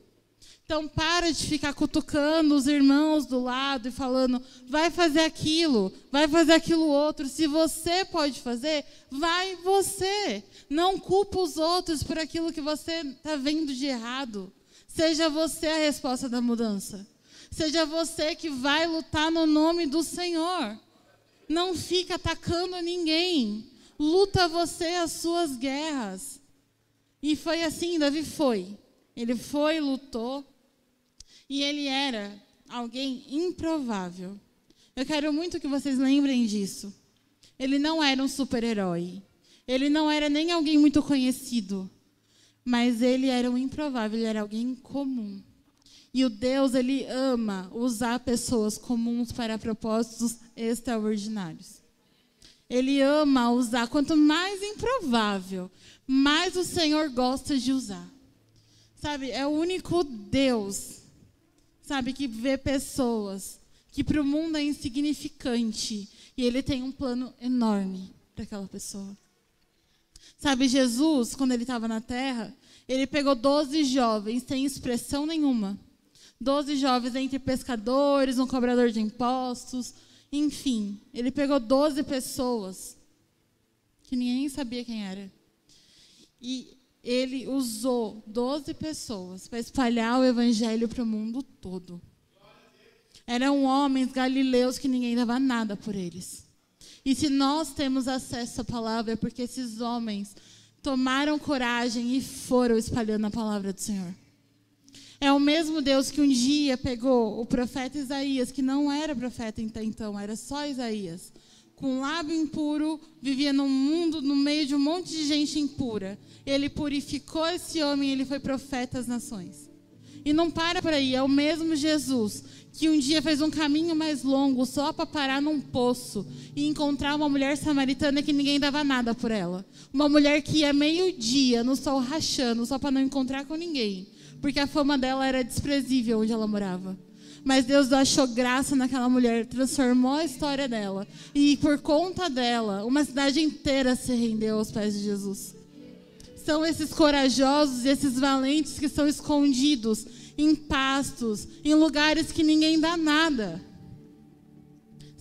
Speaker 1: Então, para de ficar cutucando os irmãos do lado e falando: vai fazer aquilo outro. Se você pode fazer, vai você. Não culpa os outros por aquilo que você está vendo de errado. Seja você a resposta da mudança. Seja você que vai lutar no nome do Senhor. Não fica atacando ninguém. Luta você as suas guerras. E foi assim, Davi foi. Ele foi, lutou. E ele era alguém improvável. Eu quero muito que vocês lembrem disso. Ele não era um super-herói. Ele não era nem alguém muito conhecido. Mas ele era um improvável, ele era alguém comum. E o Deus, ele ama usar pessoas comuns para propósitos extraordinários. Ele ama usar, quanto mais improvável, mais o Senhor gosta de usar. Sabe, é o único Deus, sabe, que vê pessoas que para o mundo é insignificante. E ele tem um plano enorme para aquela pessoa. Sabe, Jesus, quando ele estava na terra, ele pegou 12 jovens sem expressão nenhuma. 12 jovens entre pescadores, um cobrador de impostos, enfim. Ele pegou 12 pessoas que ninguém sabia quem era. E ele usou 12 pessoas para espalhar o evangelho para o mundo todo. Eram homens galileus que ninguém dava nada por eles. E se nós temos acesso à palavra, é porque esses homens tomaram coragem e foram espalhando a palavra do Senhor. É o mesmo Deus que um dia pegou o profeta Isaías, que não era profeta até então, era só Isaías, com lábio impuro, vivia num mundo, no meio de um monte de gente impura. Ele purificou esse homem e ele foi profeta às nações. E não para por aí, é o mesmo Jesus que um dia fez um caminho mais longo só para parar num poço e encontrar uma mulher samaritana que ninguém dava nada por ela. Uma mulher que ia meio-dia no sol rachando só para não encontrar com ninguém, porque a fama dela era desprezível onde ela morava. Mas Deus achou graça naquela mulher, transformou a história dela. E por conta dela, uma cidade inteira se rendeu aos pés de Jesus. São esses corajosos e esses valentes que são escondidos em pastos, em lugares que ninguém dá nada.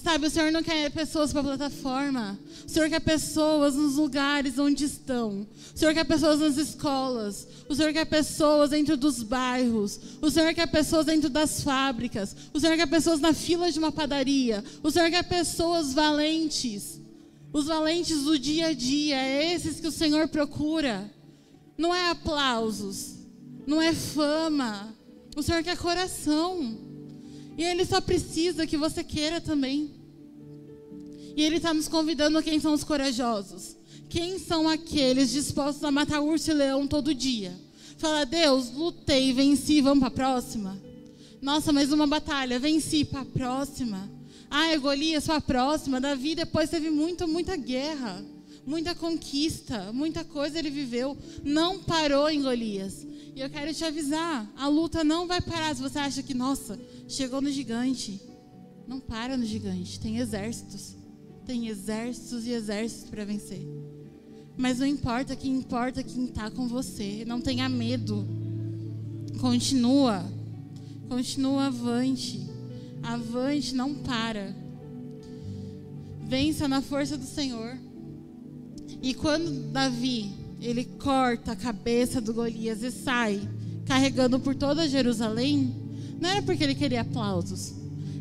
Speaker 1: Sabe, o Senhor não quer pessoas para a plataforma. O Senhor quer pessoas nos lugares onde estão. O Senhor quer pessoas nas escolas. O Senhor quer pessoas dentro dos bairros. O Senhor quer pessoas dentro das fábricas. O Senhor quer pessoas na fila de uma padaria. O Senhor quer pessoas valentes. Os valentes do dia a dia. É esses que o Senhor procura. Não é aplausos. Não é fama. O Senhor quer coração. E Ele só precisa que você queira também. E Ele está nos convidando. Quem são os corajosos? Quem são aqueles dispostos a matar urso e leão todo dia? Fala, Deus, lutei, venci, vamos para a próxima? Nossa, mais uma batalha, venci, para a próxima. Ah, Golias, para a próxima. Davi depois teve muita guerra, muita conquista, muita coisa ele viveu. Não parou em Golias. E eu quero te avisar, a luta não vai parar se você acha que, nossa, chegou no gigante. Não para no gigante, tem exércitos. Tem exércitos e exércitos para vencer. Mas não importa quem está com você. Não tenha medo. Continua avante. Avante, não para. Vença na força do Senhor. E quando Davi, ele corta a cabeça do Golias e sai carregando por toda Jerusalém, não era porque ele queria aplausos,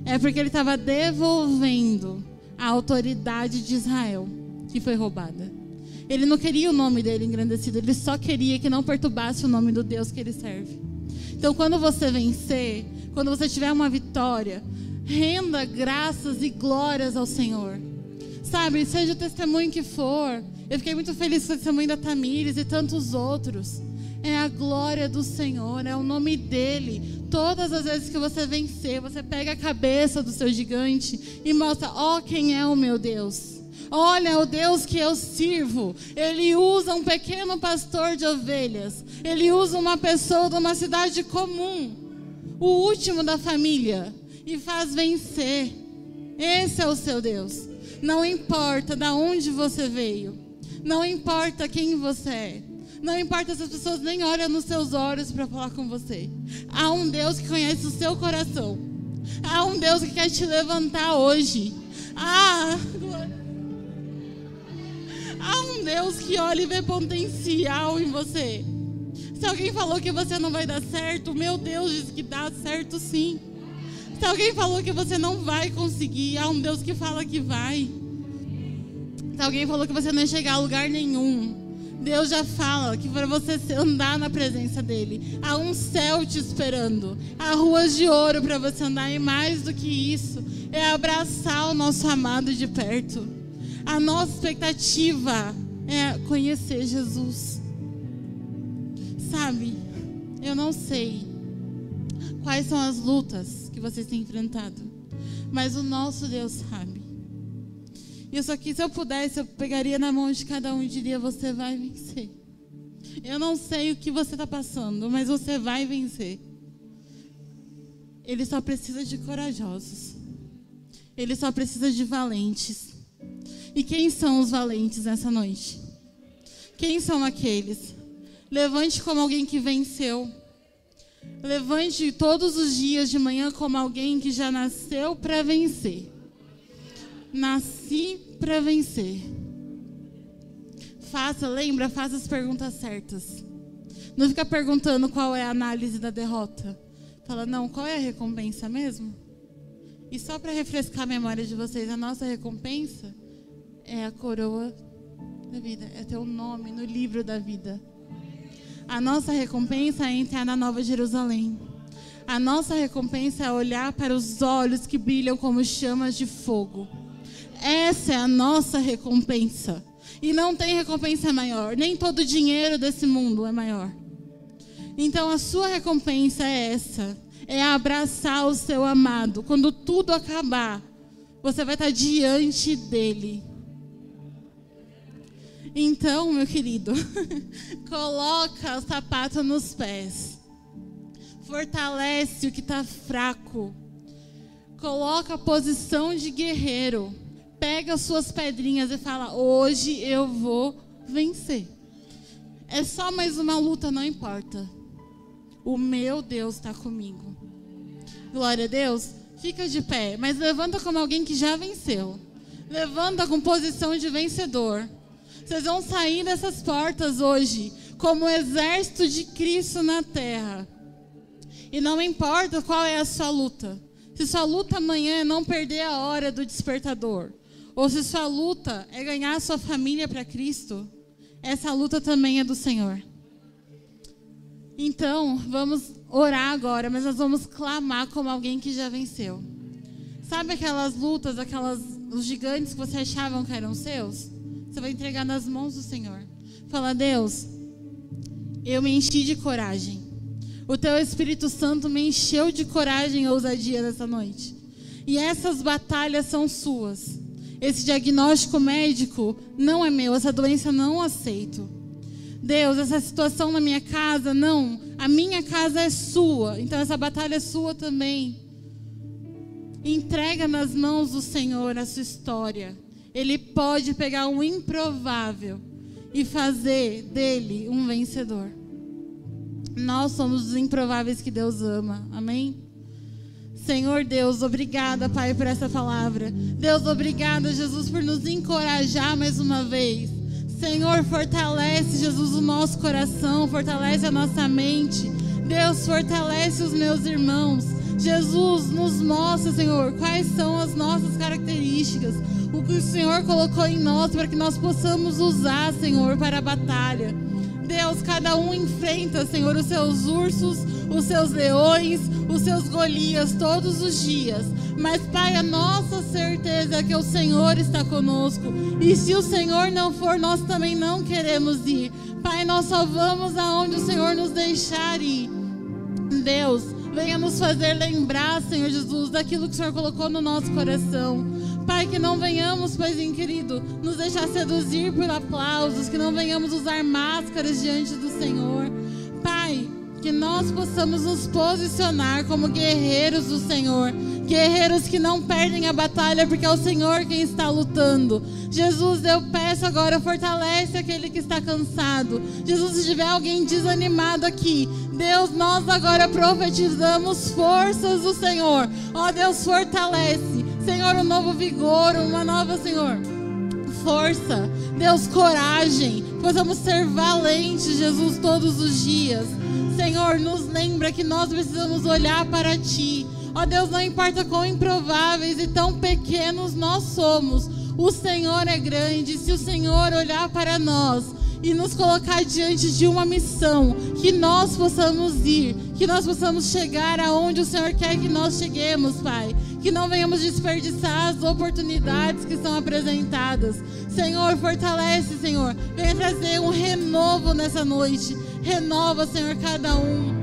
Speaker 1: é porque ele estava devolvendo a autoridade de Israel, que foi roubada. Ele não queria o nome dele engrandecido, ele só queria que não perturbasse o nome do Deus que ele serve. Então, quando você vencer, quando você tiver uma vitória, renda graças e glórias ao Senhor. Sabe, seja o testemunho que for. Eu fiquei muito feliz com o testemunho da Tamires e tantos outros. É a glória do Senhor, é o nome dEle. Todas as vezes que você vencer, você pega a cabeça do seu gigante e mostra, ó, quem é o meu Deus. Olha o Deus que eu sirvo. Ele usa um pequeno pastor de ovelhas. Ele usa uma pessoa de uma cidade comum, o último da família, e faz vencer. Esse é o seu Deus. Não importa de onde você veio. Não importa quem você é. Não importa se as pessoas nem olham nos seus olhos para falar com você. Há um Deus que conhece o seu coração. Há um Deus que quer te levantar hoje. Há um Deus que olha e vê potencial em você. Se alguém falou que você não vai dar certo, meu Deus diz que dá certo sim. Se alguém falou que você não vai conseguir, há um Deus que fala que vai. Se alguém falou que você não ia chegar a lugar nenhum, Deus já fala que para você andar na presença dEle, há um céu te esperando, há ruas de ouro para você andar, e mais do que isso, é abraçar o nosso amado de perto. A nossa expectativa é conhecer Jesus. Sabe, eu não sei quais são as lutas que vocês têm enfrentado, mas o nosso Deus sabe. E isso aqui, se eu pudesse, eu pegaria na mão de cada um e diria, você vai vencer. Eu não sei o que você está passando, mas você vai vencer. Ele só precisa de corajosos. Ele só precisa de valentes. E quem são os valentes nessa noite? Quem são aqueles? Levante como alguém que venceu. Levante todos os dias de manhã como alguém que já nasceu para vencer. Nasci para vencer. Faça as perguntas certas. Não fica perguntando qual é a análise da derrota. Fala, não, qual é a recompensa mesmo? E só para refrescar a memória de vocês, a nossa recompensa é a coroa da vida, é ter o nome no livro da vida. A nossa recompensa é entrar na Nova Jerusalém. A nossa recompensa é olhar para os olhos que brilham como chamas de fogo. Essa é a nossa recompensa. E não tem recompensa maior. Nem todo o dinheiro desse mundo é maior. Então a sua recompensa é essa. É abraçar o seu amado. Quando tudo acabar, você vai estar diante dele. Então, meu querido, coloca o sapato nos pés. Fortalece o que está fraco. Coloca a posição de guerreiro. Pega as suas pedrinhas e fala, hoje eu vou vencer. É só mais uma luta, não importa. O meu Deus está comigo. Glória a Deus. Fica de pé, mas levanta como alguém que já venceu. Levanta com posição de vencedor. Vocês vão sair dessas portas hoje como o exército de Cristo na terra. E não importa qual é a sua luta. Se sua luta amanhã é não perder a hora do despertador, ou se sua luta é ganhar a sua família para Cristo, essa luta também é do Senhor. Então, vamos orar agora, mas nós vamos clamar como alguém que já venceu. Sabe aquelas lutas, os gigantes que você achavam que eram seus? Você vai entregar nas mãos do Senhor. Fala: Deus, eu me enchi de coragem. O Teu Espírito Santo me encheu de coragem e ousadia nessa noite. E essas batalhas são suas. Esse diagnóstico médico não é meu, essa doença não aceito. Deus, essa situação na minha casa, não. A minha casa é sua, então essa batalha é sua também. Entrega nas mãos do Senhor a sua história. Ele pode pegar um improvável e fazer dele um vencedor. Nós somos os improváveis que Deus ama. Amém? Senhor Deus, obrigada, Pai, por essa palavra. Deus, obrigada, Jesus, por nos encorajar mais uma vez. Senhor, fortalece, Jesus, o nosso coração, fortalece a nossa mente. Deus, fortalece os meus irmãos. Jesus, nos mostra, Senhor, quais são as nossas características, o que o Senhor colocou em nós para que nós possamos usar, Senhor, para a batalha. Deus, cada um enfrenta, Senhor, os seus ursos, os seus leões, os seus Golias todos os dias. Mas, Pai, a nossa certeza é que o Senhor está conosco. E se o Senhor não for, nós também não queremos ir. Pai, nós só vamos aonde o Senhor nos deixar ir. Deus, venha nos fazer lembrar, Senhor Jesus, daquilo que o Senhor colocou no nosso coração. Pai, que não venhamos, Paizinho querido, nos deixar seduzir por aplausos, que não venhamos usar máscaras diante do Senhor. Pai, que nós possamos nos posicionar como guerreiros do Senhor, guerreiros que não perdem a batalha, porque é o Senhor quem está lutando. Jesus, eu peço agora, fortalece aquele que está cansado. Jesus, se tiver alguém desanimado aqui, Deus, nós agora profetizamos forças do Senhor. Ó Deus, fortalece, Senhor, um novo vigor, uma nova, Senhor, força. Deus, coragem, possamos ser valentes, Jesus, todos os dias. Senhor, nos lembra que nós precisamos olhar para Ti. Ó Deus, não importa quão improváveis e tão pequenos nós somos, o Senhor é grande. Se o Senhor olhar para nós e nos colocar diante de uma missão, que nós possamos ir, que nós possamos chegar aonde o Senhor quer que nós cheguemos, Pai. Que não venhamos desperdiçar as oportunidades que são apresentadas. Senhor, fortalece, Senhor. Venha trazer um renovo nessa noite. Renova, Senhor, cada um.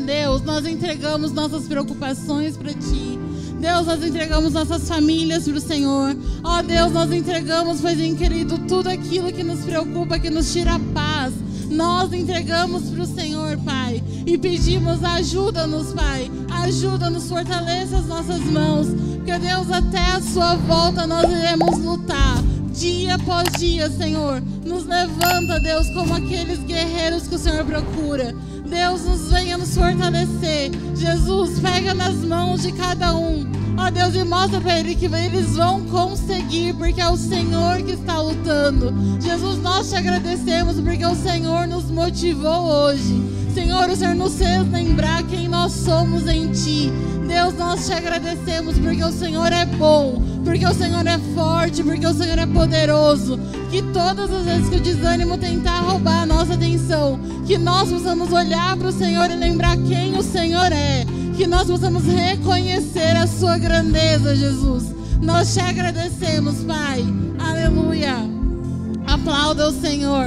Speaker 1: Deus, nós entregamos nossas preocupações para Ti. Deus, nós entregamos nossas famílias para o Senhor. Ó Deus, nós entregamos, Paizinho querido, tudo aquilo que nos preocupa, que nos tira a paz. Nós entregamos para o Senhor, Pai, e pedimos: ajuda-nos, Pai, ajuda-nos, fortaleça as nossas mãos, porque Deus, até a sua volta nós iremos lutar, dia após dia, Senhor. Nos levanta, Deus, como aqueles guerreiros que o Senhor procura. Deus, nos venha nos fortalecer. Jesus, pega nas mãos de cada um, ó Deus, e mostra para eles que eles vão conseguir, porque é o Senhor que está lutando. Jesus, nós te agradecemos porque o Senhor nos motivou hoje. Senhor, o Senhor nos fez lembrar quem nós somos em Ti. Deus, nós te agradecemos porque o Senhor é bom, porque o Senhor é forte, porque o Senhor é poderoso. Que todas as vezes que o desânimo tentar roubar a nossa atenção, que nós possamos olhar para o Senhor e lembrar quem o Senhor é. Que nós possamos reconhecer a sua grandeza, Jesus. Nós te agradecemos, Pai. Aleluia. Aplauda o Senhor.